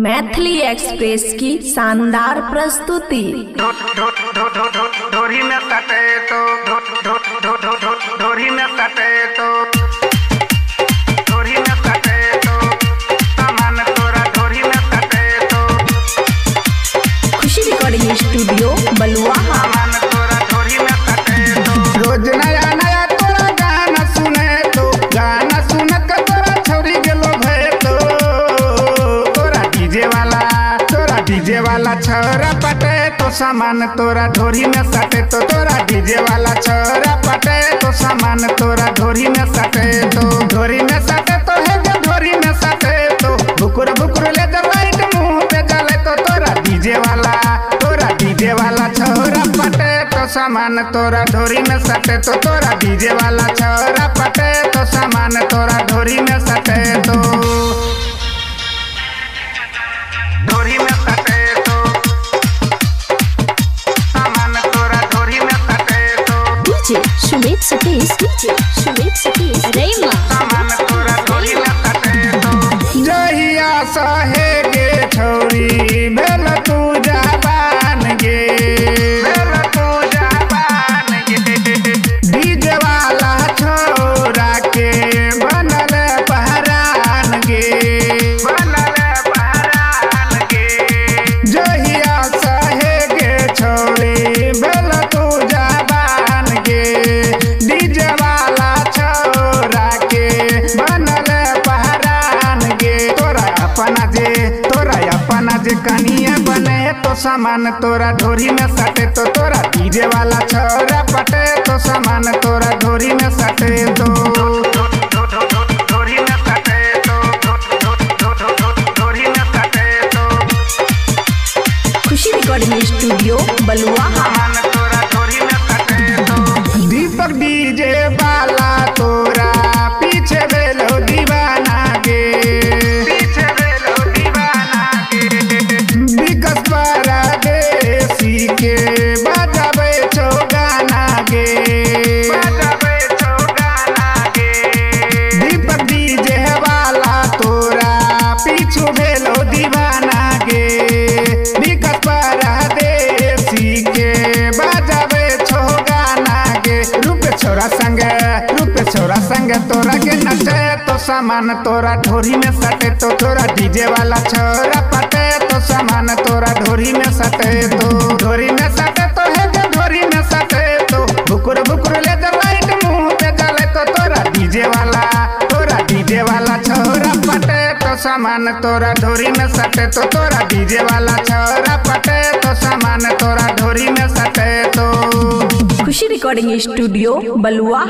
Maithili express की शानदार प्रस्तुति। ढोरी में सटे तो ढोरी में सटे तो ढोरी में सटे तो सामान तोरा ढोरी में सटे तो खुशी रिकॉर्डिंग स्टूडियो बलुआ। सामान तोरा ढोरी में सटे तो रोज नया नया तोरा गाना सुने तो गाना सुन के तोरा छोरी गेलो भे तो तोरा डीजे वाला छोरा पटे तो सामान तोरा ढोरी में सटे तो तोरा डीजे वाला छोरा पटे तो सामान तोरा ढोरी में सटे तो ढोरी में सटे तो है जो ढोरी में सटे तो भुकुर भुकुर ले जब लाइट मुंह पे जले तो तोरा डीजे वाला छोरा पटे तो सामान तोरा ढोरी में सटे तो तोरा डीजे वाला छोरा पटे तो सामान तोरा ढोरी में सटे तो ढोरी में सटे तो सामान तोरा ढोरी में सटे तो डीजे सुमित सतीश रेमा सामान तोरा ढोरी में सटे तो जहिया सहे गे छोरी भेल तू जबान गे डीजे वाला छोरा के बनल पहरान गे जहिया सहे गे छोरी भेल तू जबान गे डीजे वाला छोरा के बनल पहरान गे तोरा अपना जे कनिया बने तो सामान तोरा ढोरी में सटे तो तोरा डीजे वाला छोरा पटे तो सामान तोरा ढोरी में सटे तो ढोरी में सटे तो ढोरी में सटे तो खुशी रिकॉर्डिंग स्टूडियो बलुआ। सामान तोरा ढोरी में सटे तो दीपक डीजे वाला तोरा पीछे भेलो दीवाना गे विकास परदेसी के बजाबे छो गाना गे दीपक डीजे वाला तोरा पीछू भेलो दीवाना गे विकास परदेसी के बजाबे छो गाना गे रूप छोरा संग तोरा के नचे तो सामान तोरा ढोरी में सटे तो तोरा डीजे वाला छोरा पटे तो सामान तोरा ढोरी में सटे तो ढोरी में सटे तो है जो ढोरी में सटे तो भुकुर भुकुर ले जब लाइट मुंह पे जले तो तोरा डीजे वाला छोरा पटे तो सामान तोरा ढोरी में सटे तो तोरा डीजे वाला छोरा पटे तो सामान तोरा ढोरी में सटे तो खुशी रिकॉर्डिंग स्टूडियो बलुआ।